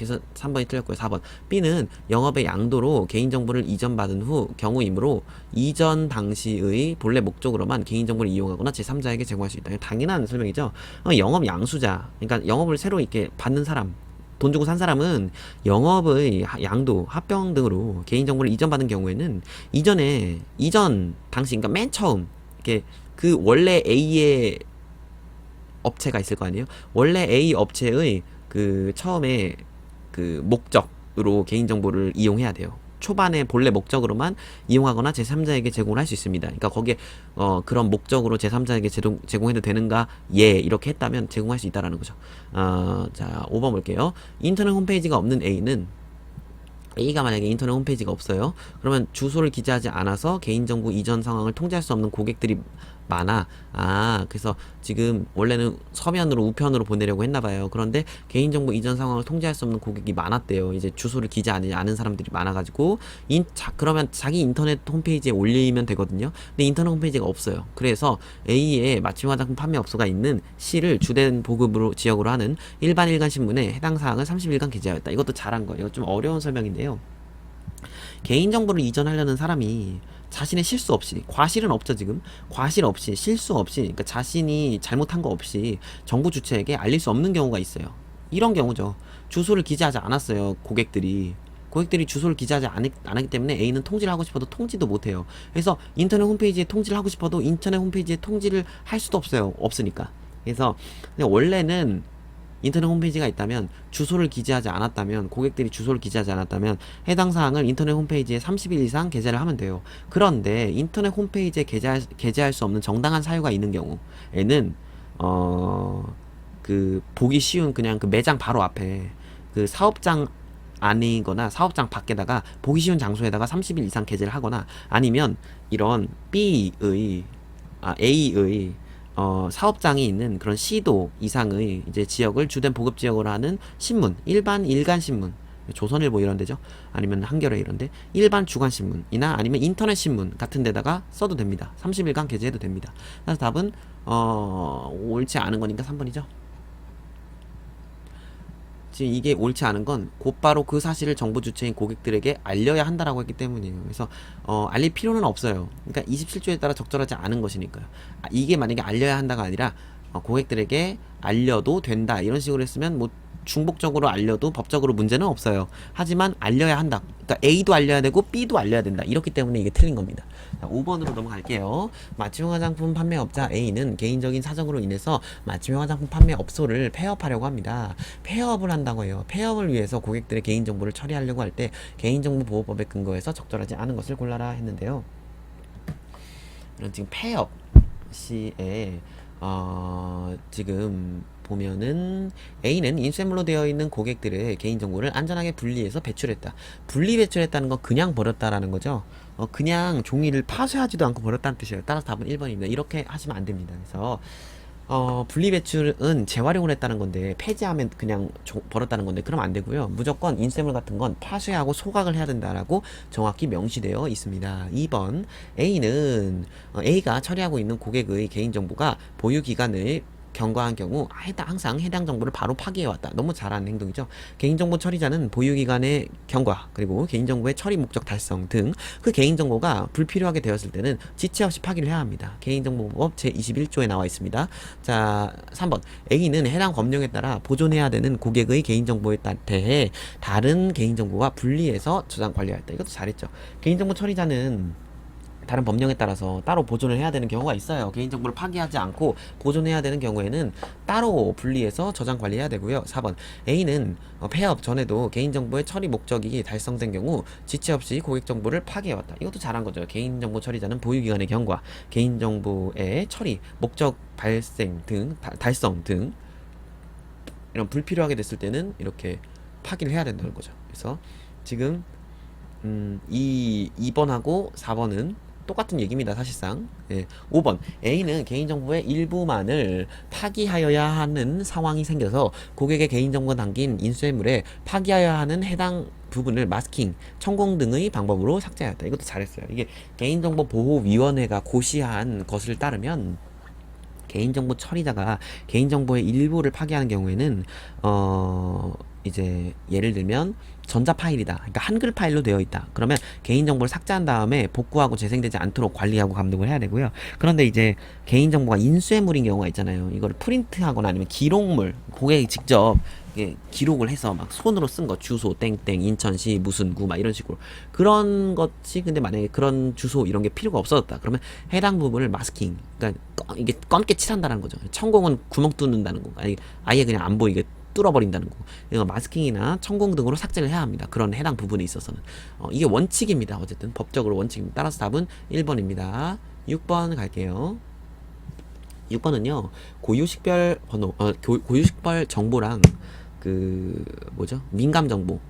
그래서 3번이 틀렸고요. 4번. B는 영업의 양도로 개인정보를 이전받은 후 경우이므로 이전 당시의 본래 목적으로만 개인정보를 이용하거나 제3자에게 제공할 수 있다. 당연한 설명이죠. 영업 양수자, 그러니까 영업을 새로 이렇게 받는 사람, 돈 주고 산 사람은 영업의 양도, 합병 등으로 개인정보를 이전받은 경우에는 이전 당시, 그러니까 맨 처음, 이렇게 그 원래 A의 업체가 있을 거 아니에요? 원래 A 업체의 그 처음에 그 목적으로 개인정보를 이용해야 돼요. 초반에 본래 목적으로만 이용하거나 제3자에게 제공을 할 수 있습니다. 그러니까 거기에 그런 목적으로 제3자에게 제공해도 되는가? 예, 이렇게 했다면 제공할 수 있다라는 거죠. 자, 5번 볼게요. 인터넷 홈페이지가 없는 A가 만약에 인터넷 홈페이지가 없어요. 그러면 주소를 기재하지 않아서 개인정보 이전 상황을 통제할 수 없는 고객들이 많아. 그래서 지금 원래는 서면으로 우편으로 보내려고 했나봐요. 그런데 개인정보 이전 상황을 통제할 수 없는 고객이 많았대요. 이제 주소를 기재하지 않은 사람들이 많아가지고 그러면 자기 인터넷 홈페이지에 올리면 되거든요. 근데 인터넷 홈페이지가 없어요. 그래서 A의 맞춤 화장품 판매업소가 있는 C를 주된 보급으로 지역으로 하는 일반 일간 신문에 해당 사항을 30일간 기재하였다. 이것도 잘한 거예요. 이거 좀 어려운 설명인데요. 개인정보를 이전하려는 사람이 자신의 실수 없이, 과실은 없죠 지금, 과실 없이, 실수 없이, 그러니까 자신이 잘못한 거 없이 정부 주체에게 알릴 수 없는 경우가 있어요. 이런 경우죠. 주소를 기재하지 않았어요. 고객들이 주소를 기재하지 않았기 때문에 A는 통지를 하고 싶어도 통지도 못해요. 그래서 인터넷 홈페이지에 통지를 하고 싶어도 인터넷 홈페이지에 통지를 할 수도 없어요. 없으니까. 그래서 원래는 인터넷 홈페이지가 있다면, 주소를 기재하지 않았다면, 고객들이 주소를 기재하지 않았다면 해당 사항을 인터넷 홈페이지에 30일 이상 게재를 하면 돼요. 그런데 인터넷 홈페이지에 게재할 수 없는 정당한 사유가 있는 경우에는 그 보기 쉬운 그냥 그 매장 바로 앞에 그 사업장 안이거나 사업장 밖에다가 보기 쉬운 장소에다가 30일 이상 게재를 하거나, 아니면 이런 A의 사업장이 있는 그런 시도 이상의 이제 지역을 주된 보급 지역으로 하는 신문, 일반 일간 신문, 조선일보 이런 데죠. 아니면 한겨레 이런 데, 일반 주간 신문이나 아니면 인터넷 신문 같은 데다가 써도 됩니다. 30일간 게재해도 됩니다. 그래서 답은 옳지 않은 거니까 3번이죠. 지금 이게 옳지 않은 건 곧바로 그 사실을 정부 주체인 고객들에게 알려야 한다라고 했기 때문이에요. 그래서 알릴 필요는 없어요. 그러니까 27조에 따라 적절하지 않은 것이니까요. 이게 만약에 알려야 한다가 아니라 고객들에게 알려도 된다 이런 식으로 했으면 뭐 중복적으로 알려도 법적으로 문제는 없어요. 하지만 알려야 한다. 그러니까 A도 알려야 되고 B도 알려야 된다. 이렇기 때문에 이게 틀린 겁니다. 자, 5번으로 넘어갈게요. 맞춤형 화장품 판매업자 A는 개인적인 사정으로 인해서 맞춤형 화장품 판매업소를 폐업하려고 합니다. 폐업을 한다고 해요. 폐업을 위해서 고객들의 개인정보를 처리하려고 할 때 개인정보보호법에 근거해서 적절하지 않은 것을 골라라 했는데요. 지금 폐업 시에 지금 보면은 A는 인쇄물로 되어 있는 고객들의 개인정보를 안전하게 분리해서 배출했다. 분리 배출했다는 건 그냥 버렸다라는 거죠. 그냥 종이를 파쇄하지도 않고 버렸다는 뜻이에요. 따라서 답은 1번입니다. 이렇게 하시면 안 됩니다. 그래서 분리 배출은 재활용을 했다는 건데, 폐지하면 그냥 버렸다는 건데, 그러면 안 되고요. 무조건 인쇄물 같은 건 파쇄하고 소각을 해야 된다라고 정확히 명시되어 있습니다. 2번, A가 처리하고 있는 고객의 개인정보가 보유 기간을 경과한 경우 항상 해당 정보를 바로 파기해왔다. 너무 잘하는 행동이죠. 개인정보 처리자는 보유기간의 경과, 그리고 개인정보의 처리 목적 달성 등 그 개인정보가 불필요하게 되었을 때는 지체 없이 파기를 해야 합니다. 개인정보법 제21조에 나와 있습니다. 자, 3번. A는 해당 법령에 따라 보존해야 되는 고객의 개인정보에 대해 다른 개인정보와 분리해서 저장 관리하였다. 이것도 잘했죠. 개인정보 처리자는 다른 법령에 따라서 따로 보존을 해야 되는 경우가 있어요. 개인정보를 파기하지 않고 보존해야 되는 경우에는 따로 분리해서 저장 관리해야 되고요. 4번. A는 폐업 전에도 개인정보의 처리 목적이 달성된 경우 지체 없이 고객 정보를 파기해왔다. 이것도 잘한 거죠. 개인정보 처리자는 보유기간의 경과, 개인정보의 처리, 목적 발생 등, 달성 등 이런 불필요하게 됐을 때는 이렇게 파기를 해야 된다는 거죠. 그래서 지금 2번하고 4번은 똑같은 얘기입니다. 사실상. 5번. A는 개인정보의 일부만을 파기하여야 하는 상황이 생겨서 고객의 개인정보가 담긴 인쇄물에 파기하여야 하는 해당 부분을 마스킹, 천공 등의 방법으로 삭제하였다. 이것도 잘했어요. 이게 개인정보보호위원회가 고시한 것을 따르면 개인정보 처리자가 개인정보의 일부를 파기하는 경우에는 이제 예를 들면 전자 파일이다. 그러니까 한글 파일로 되어 있다. 그러면 개인정보를 삭제한 다음에 복구하고 재생되지 않도록 관리하고 감독을 해야 되고요. 그런데 이제 개인정보가 인쇄물인 경우가 있잖아요. 이걸 프린트하거나 아니면 기록물, 고객이 직접 기록을 해서 막 손으로 쓴 거, 주소 땡땡 인천시 무슨 구 막 이런 식으로 그런 것이, 근데 만약에 그런 주소 이런 게 필요가 없어졌다 그러면 해당 부분을 마스킹, 그러니까 이게 검게 칠한다는 거죠. 천공은 구멍 뚫는다는 거, 아예 그냥 안 보이게 뚫어버린다는 거. 이거 마스킹이나 천공 등으로 삭제를 해야 합니다. 그런 해당 부분에 있어서는 이게 원칙입니다. 어쨌든 법적으로 원칙입니다. 따라서 답은 1번입니다. 6번 갈게요. 6번은요 고유식별 번호, 고유식별 정보랑 그 뭐죠, 민감 정보에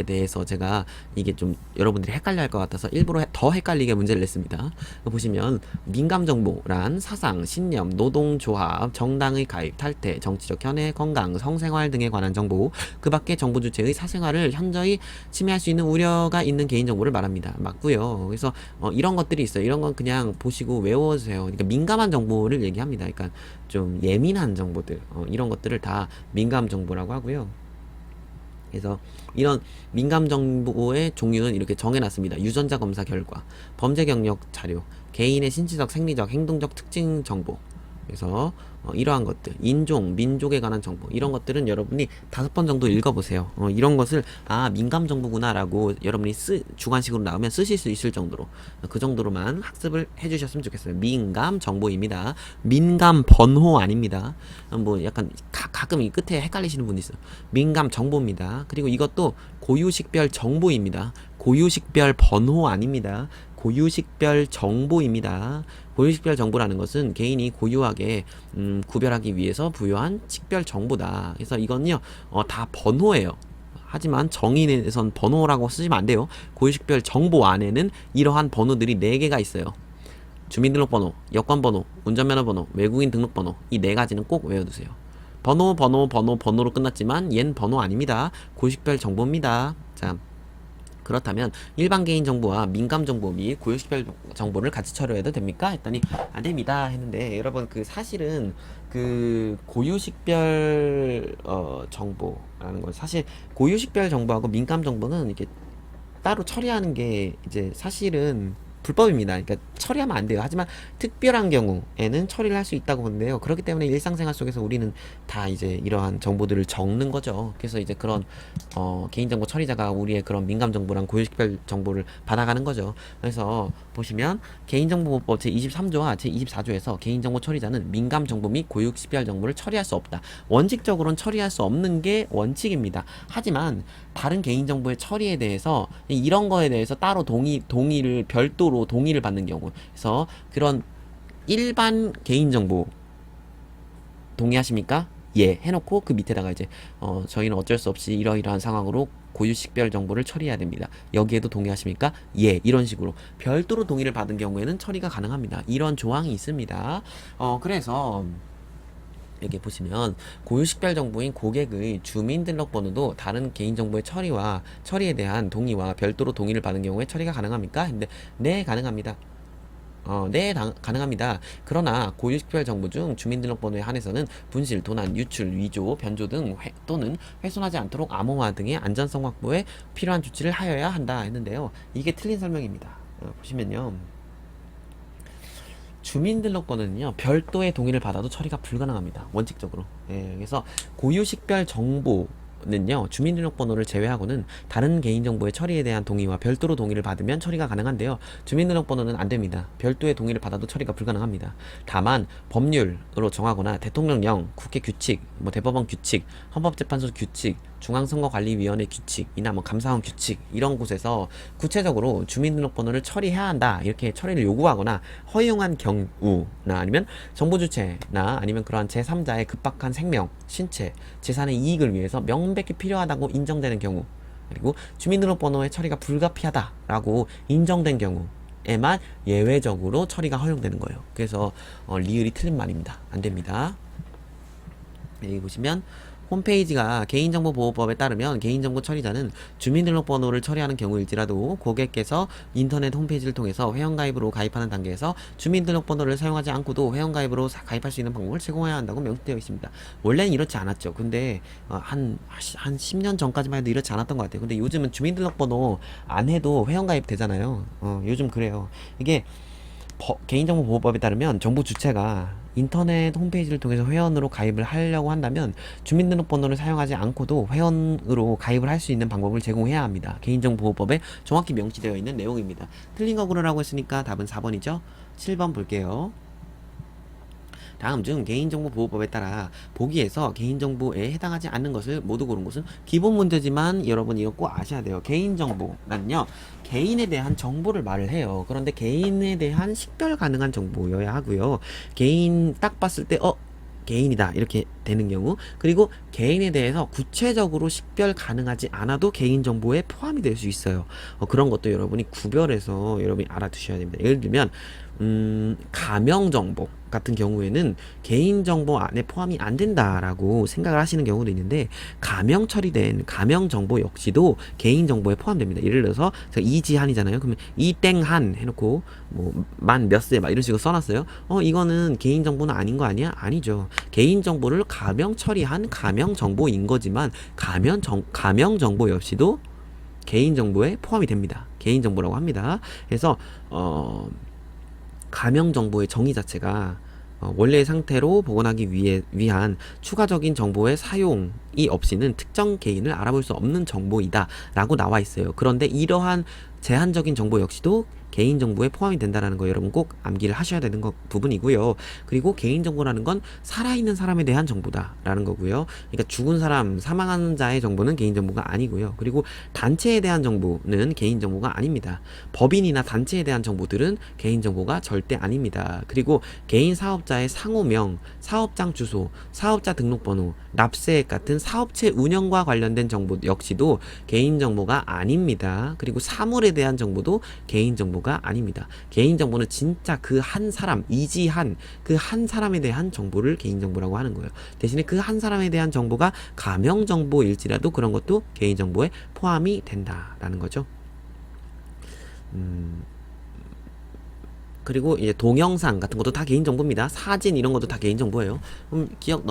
대해서 제가 이게 좀 여러분들이 헷갈려 할 것 같아서 일부러 더 헷갈리게 문제를 냈습니다. 보시면 민감 정보란 사상, 신념, 노동조합, 정당의 가입, 탈퇴, 정치적 견해, 건강, 성생활 등에 관한 정보, 그 밖에 정보 주체의 사생활을 현저히 침해할 수 있는 우려가 있는 개인정보를 말합니다. 맞고요. 그래서 이런 것들이 있어요. 이런 건 그냥 보시고 외워주세요. 그러니까 민감한 정보를 얘기합니다. 그러니까 좀 예민한 정보들, 이런 것들을 다 민감 정보라고 하고요. 그래서 이런 민감 정보의 종류는 이렇게 정해놨습니다. 유전자 검사 결과, 범죄 경력 자료, 개인의 신체적, 생리적, 행동적 특징 정보. 그래서 이러한 것들, 인종, 민족에 관한 정보, 이런 것들은 여러분이 5번 정도 읽어보세요. 이런 것을 민감 정보구나라고 여러분이 주관식으로 나오면 쓰실 수 있을 정도로, 그 정도로만 학습을 해주셨으면 좋겠어요. 민감 정보입니다. 민감 번호 아닙니다. 뭐 약간 가끔 이 끝에 헷갈리시는 분이 있어요. 민감 정보입니다. 그리고 이것도 고유식별 정보입니다. 고유식별 번호 아닙니다. 고유식별 정보입니다. 고유식별 정보라는 것은 개인이 고유하게 구별하기 위해서 부여한 식별 정보다. 그래서 이건요 다 번호예요. 하지만 정의에선 번호라고 쓰시면 안 돼요. 고유식별 정보 안에는 이러한 번호들이 4개가 있어요. 주민등록번호, 여권번호, 운전면허번호, 외국인 등록번호, 이 4가지는 꼭 외워두세요. 번호로 끝났지만 얜 번호 아닙니다. 고유식별 정보입니다. 자, 그렇다면 일반 개인 정보와 민감 정보 및 고유식별 정보를 같이 처리해도 됩니까? 했더니 안 됩니다 했는데, 여러분 그 사실은 그 고유식별 정보라는 건, 사실 고유식별 정보하고 민감 정보는 이렇게 따로 처리하는 게 이제 사실은 불법입니다. 그러니까 처리하면 안 돼요. 하지만 특별한 경우에는 처리를 할 수 있다고 보는데요. 그렇기 때문에 일상생활 속에서 우리는 다 이제 이러한 정보들을 적는 거죠. 그래서 이제 그런 개인정보 처리자가 우리의 그런 민감 정보랑 고유식별 정보를 받아가는 거죠. 그래서 보시면 개인정보보호법 제23조와 제24조에서 개인정보 처리자는 민감 정보 및 고유식별 정보를 처리할 수 없다. 원칙적으로는 처리할 수 없는 게 원칙입니다. 하지만 다른 개인정보의 처리에 대해서 이런 거에 대해서 따로 동의를 별도로 동의를 받는 경우, 그래서 그런 일반 개인정보 동의하십니까? 예 해놓고 그 밑에다가 이제 저희는 어쩔 수 없이 이러이러한 상황으로 고유식별 정보를 처리해야 됩니다. 여기에도 동의하십니까? 예, 이런 식으로 별도로 동의를 받은 경우에는 처리가 가능합니다. 이런 조항이 있습니다. 그래서 여기 보시면 고유식별 정보인 고객의 주민등록번호도 다른 개인정보의 처리에 대한 동의와 별도로 동의를 받은 경우에 처리가 가능합니까? 근데 네, 가능합니다. 네, 가능합니다. 그러나 고유식별 정보 중 주민등록번호에 한해서는 분실, 도난, 유출, 위조, 변조 등 또는 훼손하지 않도록 암호화 등의 안전성 확보에 필요한 조치를 하여야 한다 했는데요. 이게 틀린 설명입니다. 보시면요. 주민등록번호는요 별도의 동의를 받아도 처리가 불가능합니다. 원칙적으로. 그래서 고유식별 정보는요 주민등록번호를 제외하고는 다른 개인정보의 처리에 대한 동의와 별도로 동의를 받으면 처리가 가능한데요, 주민등록번호는 안됩니다. 별도의 동의를 받아도 처리가 불가능합니다. 다만 법률로 정하거나 대통령령, 국회 규칙, 뭐 대법원 규칙, 헌법재판소 규칙, 중앙선거관리위원회 규칙이나 뭐 감사원 규칙, 이런 곳에서 구체적으로 주민등록번호를 처리해야 한다 이렇게 처리를 요구하거나 허용한 경우나, 아니면 정보주체나 아니면 그러한 제3자의 급박한 생명, 신체, 재산의 이익을 위해서 명백히 필요하다고 인정되는 경우, 그리고 주민등록번호의 처리가 불가피하다라고 인정된 경우에만 예외적으로 처리가 허용되는 거예요. 그래서 리을이 틀린 말입니다. 안됩니다. 여기 보시면 홈페이지가 개인정보보호법에 따르면 개인정보 처리자는 주민등록번호를 처리하는 경우일지라도 고객께서 인터넷 홈페이지를 통해서 회원가입으로 가입하는 단계에서 주민등록번호를 사용하지 않고도 회원가입으로 가입할 수 있는 방법을 제공해야 한다고 명시되어 있습니다. 원래는 이렇지 않았죠. 근데 한 10년 전까지만 해도 이렇지 않았던 것 같아요. 근데 요즘은 주민등록번호 안 해도 회원가입 되잖아요. 요즘 그래요. 이게 개인정보보호법에 따르면 정부 주체가 인터넷 홈페이지를 통해서 회원으로 가입을 하려고 한다면 주민등록번호를 사용하지 않고도 회원으로 가입을 할 수 있는 방법을 제공해야 합니다. 개인정보보호법에 정확히 명시되어 있는 내용입니다. 틀린 거 고르라고 했으니까 답은 4번이죠. 7번 볼게요. 다음 중 개인정보보호법에 따라 보기에서 개인정보에 해당하지 않는 것을 모두 고른 것은 기본 문제지만 여러분 이거 꼭 아셔야 돼요. 개인정보는요, 개인에 대한 정보를 말을 해요. 그런데 개인에 대한 식별 가능한 정보여야 하고요. 개인 딱 봤을 때 개인이다 이렇게 되는 경우, 그리고 개인에 대해서 구체적으로 식별 가능하지 않아도 개인정보에 포함이 될 수 있어요. 그런 것도 여러분이 구별해서 여러분이 알아두셔야 됩니다. 예를 들면 가명정보 같은 경우에는 개인정보 안에 포함이 안 된다라고 생각을 하시는 경우도 있는데, 가명 처리된 가명정보 역시도 개인정보에 포함됩니다. 예를 들어서 이지한이잖아요. 그러면 이땡한 해놓고 뭐 만 몇 세 막 이런 식으로 써놨어요. 이거는 개인정보는 아닌 거 아니야? 아니죠. 개인정보를 가명 처리한 가명정보인 거지만 가명정보 역시도 개인정보에 포함이 됩니다. 개인정보라고 합니다. 그래서 가명정보의 정의 자체가 원래의 상태로 복원하기 위한 추가적인 정보의 사용이 없이는 특정 개인을 알아볼 수 없는 정보이다 라고 나와 있어요. 그런데 이러한 제한적인 정보 역시도 개인정보에 포함이 된다는 거 여러분 꼭 암기를 하셔야 되는 부분이고요. 그리고 개인정보라는 건 살아있는 사람에 대한 정보다라는 거고요. 그러니까 죽은 사람, 사망한 자의 정보는 개인정보가 아니고요. 그리고 단체에 대한 정보는 개인정보가 아닙니다. 법인이나 단체에 대한 정보들은 개인정보가 절대 아닙니다. 그리고 개인 사업자의 상호명, 사업장 주소, 사업자 등록번호, 납세액 같은 사업체 운영과 관련된 정보 역시도 개인정보가 아닙니다. 그리고 사물에 대한 정보도 개인정보가 아닙니다. 개인정보는 진짜 그 한 사람, 이지한 그 한 사람에 대한 정보를 개인정보라고 하는 거예요. 대신에 그 한 사람에 대한 정보가 가명정보일지라도 그런 것도 개인정보에 포함이 된다라는 거죠. 그리고 이제 동영상 같은 것도 다 개인정보입니다. 사진 이런 것도 다 개인정보예요. 그럼 기억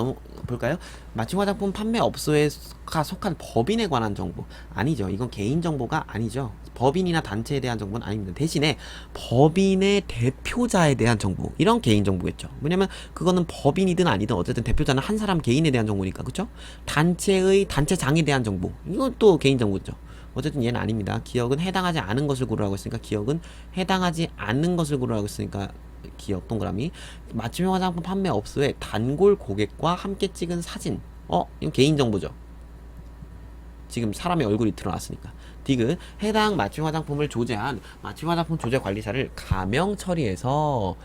볼까요? 마침 화장품 판매업소가 속한 법인에 관한 정보 아니죠. 이건 개인정보가 아니죠. 법인이나 단체에 대한 정보는 아닙니다. 대신에 법인의 대표자에 대한 정보, 이런 개인정보겠죠. 왜냐면 그거는 법인이든 아니든 어쨌든 대표자는 한 사람 개인에 대한 정보니까, 그쵸? 단체의 단체장에 대한 정보, 이건 또 개인정보죠. 어쨌든 얘는 아닙니다. 기억은 해당하지 않은 것을 고르라고 했으니까 기억은 해당하지 않는 것을 고르라고 했으니까 기억 동그라미. 맞춤형 화장품 판매업소의 단골 고객과 함께 찍은 사진, 이건 개인정보죠. 지금 사람의 얼굴이 드러났으니까. 디귿, 해당 맞춤 화장품을 조제한 맞춤 화장품 조제 관리사를 가명 처리해서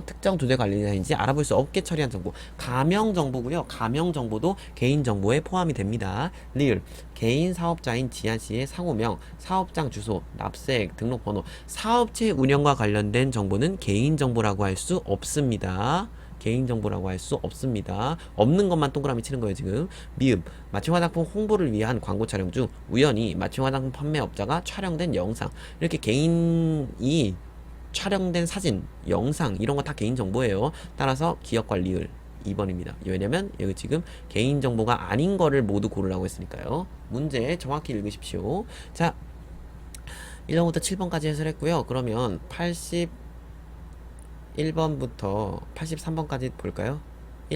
특정 조제 관리사인지 알아볼 수 없게 처리한 정보. 가명 정보고요. 가명 정보도 개인 정보에 포함이 됩니다. 리을, 개인 사업자인 지한 씨의 상호명, 사업장 주소, 납세액, 등록번호, 사업체 운영과 관련된 정보는 개인 정보라고 할 수 없습니다. 개인정보라고 할 수 없습니다. 없는 것만 동그라미 치는 거예요, 지금. 미음, 맞춤 화장품 홍보를 위한 광고 촬영 중 우연히 맞춤 화장품 판매업자가 촬영된 영상, 이렇게 개인이 촬영된 사진, 영상 이런 거 다 개인정보예요. 따라서 기억과 리을 2번입니다. 왜냐면 여기 지금 개인정보가 아닌 거를 모두 고르라고 했으니까요. 문제 정확히 읽으십시오. 자, 1번부터 7번까지 해설했고요. 그러면 1번부터 83번까지 볼까요?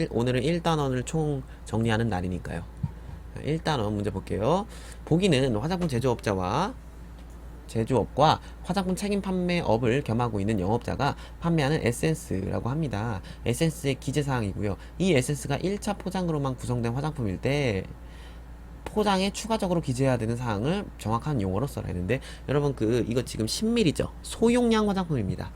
오늘은 1단원을 총 정리하는 날이니까요. 1단원 문제 볼게요. 보기는 화장품 제조업과 화장품 책임 판매업을 겸하고 있는 영업자가 판매하는 에센스라고 합니다. 에센스의 기재사항이고요. 이 에센스가 1차 포장으로만 구성된 화장품일 때 포장에 추가적으로 기재해야 되는 사항을 정확한 용어로 써라 했는데, 여러분 이거 지금 10ml죠. 소용량 화장품입니다.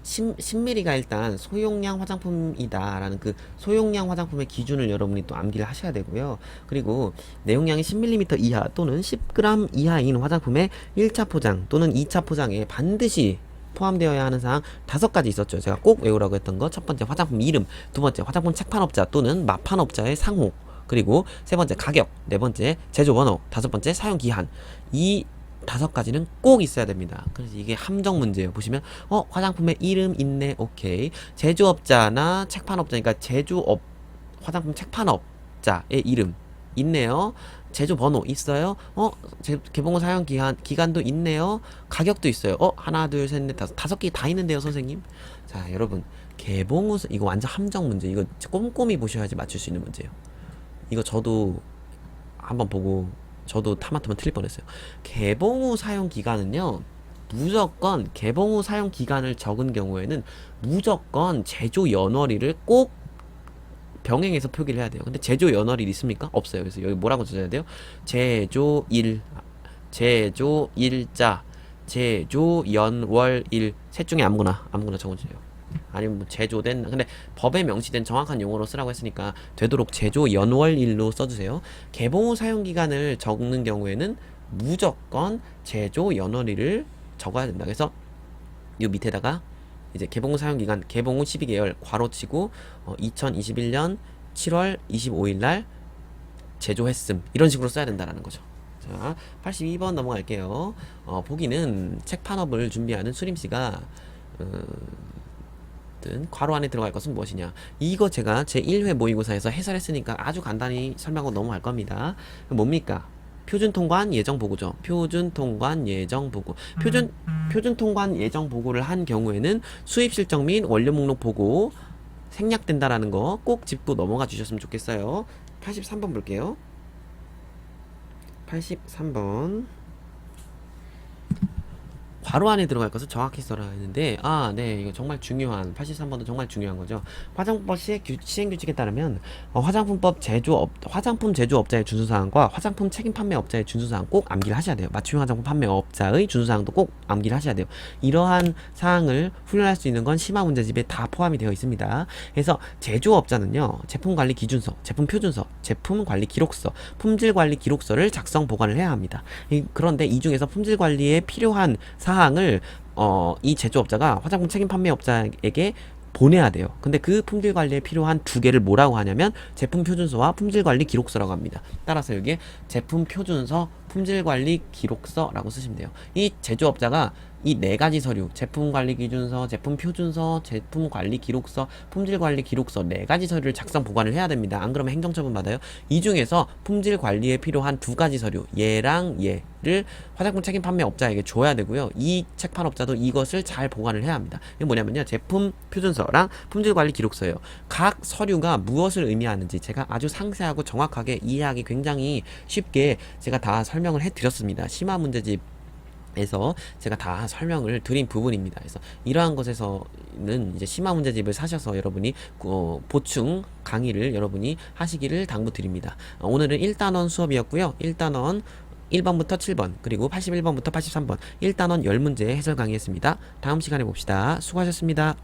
10ml가 일단 소용량 화장품이다라는 그 소용량 화장품의 기준을 여러분이 또 암기를 하셔야 되고요. 그리고 내용량이 10ml 이하 또는 10g 이하인 화장품의 1차 포장 또는 2차 포장에 반드시 포함되어야 하는 사항 5가지 있었죠. 제가 꼭 외우라고 했던 거. 첫 번째 화장품 이름, 두 번째 화장품 책판업자 또는 마판업자의 상호, 그리고 세 번째 가격, 네 번째 제조 번호, 다섯 번째 사용 기한. 이 5가지는 꼭 있어야 됩니다. 그래서 이게 함정 문제예요. 보시면 화장품의 이름 있네. 오케이. 제조업자나 책판업자니까 제조업 화장품 책판업자의 이름 있네요. 제조 번호 있어요. 개봉 후 사용 기간도 있네요. 가격도 있어요. 하나, 둘, 셋, 넷, 다섯 개 다 있는데요, 선생님. 자, 여러분. 개봉 후, 이거 완전 함정 문제. 이거 꼼꼼히 보셔야지 맞출 수 있는 문제예요. 이거 저도 한번 보고, 저도 타마타마 틀릴 뻔했어요. 개봉 후 사용 기간은요, 무조건 개봉 후 사용 기간을 적은 경우에는 무조건 제조 연월일을 꼭 병행해서 표기를 해야 돼요. 근데 제조 연월일 있습니까? 없어요. 그래서 여기 뭐라고 써야 돼요? 제조일, 제조일자, 제조연월일 셋 중에 아무거나 적어주세요. 아니면 뭐 제조된, 근데 법에 명시된 정확한 용어로 쓰라고 했으니까 되도록 제조연월일로 써주세요. 개봉 후 사용기간을 적는 경우에는 무조건 제조연월일을 적어야 된다. 그래서 이 밑에다가 이제 개봉 후 사용기간 개봉 후 12개월 괄호치고 2021년 7월 25일 날 제조했음, 이런 식으로 써야 된다라는 거죠. 자, 82번 넘어갈게요. 보기는 책판업을 준비하는 수림씨가 괄호 안에 들어갈 것은 무엇이냐. 이거 제가 제 1회 모의고사에서 해설했으니까 아주 간단히 설명하고 넘어갈 겁니다. 뭡니까? 표준통관 예정보고죠. 표준통관 예정보고. 표준통관 예정보고를 한 경우에는 수입실적 및 원료 목록 보고 생략된다라는 거 꼭 짚고 넘어가 주셨으면 좋겠어요. 83번 볼게요. 83번. 괄호 안에 들어갈 것을 정확히 써라 했는데, 네, 이거 정말 중요한, 83번도 정말 중요한 거죠. 화장품법 시행규칙에 따르면 화장품 제조업자의 준수사항과 화장품 책임 판매업자의 준수사항 꼭 암기를 하셔야 돼요. 맞춤형 화장품 판매업자의 준수사항도 꼭 암기를 하셔야 돼요. 이러한 사항을 훈련할 수 있는 건 심화 문제집에 다 포함이 되어 있습니다. 그래서 제조업자는요, 제품관리 기준서, 제품 표준서, 제품관리 기록서, 품질관리 기록서를 작성 보관을 해야 합니다. 그런데 이 중에서 품질관리에 필요한 사항을 이 제조업자가 화장품 책임 판매업자에게 보내야 돼요. 근데 그 품질 관리에 필요한 2개를 뭐라고 하냐면 제품 표준서와 품질 관리 기록서라고 합니다. 따라서 여기에 제품 표준서, 품질 관리 기록서라고 쓰시면 돼요. 이 제조업자가 이 4가지 서류, 제품 관리 기준서, 제품 표준서, 제품 관리 기록서, 품질 관리 기록서 4가지 서류를 작성 보관을 해야 됩니다. 안 그러면 행정처분 받아요. 이 중에서 품질 관리에 필요한 2가지 서류, 얘랑 얘를 화장품 책임 판매업자에게 줘야 되고요. 이 책판업자도 이것을 잘 보관을 해야 합니다. 이게 뭐냐면요, 제품 표준서랑 품질 관리 기록서예요. 각 서류가 무엇을 의미하는지 제가 아주 상세하고 정확하게 이해하기 굉장히 쉽게 제가 다 설명을 해드렸습니다. 심화 문제집 에서 제가 다 설명을 드린 부분입니다. 그래서 이러한 것에서는 이제 심화 문제집을 사셔서 여러분이 보충 강의를 여러분이 하시기를 당부드립니다. 오늘은 1단원 수업이었고요. 1단원 1번부터 7번, 그리고 81번부터 83번 1단원 10문제 해설 강의했습니다. 다음 시간에 봅시다. 수고하셨습니다.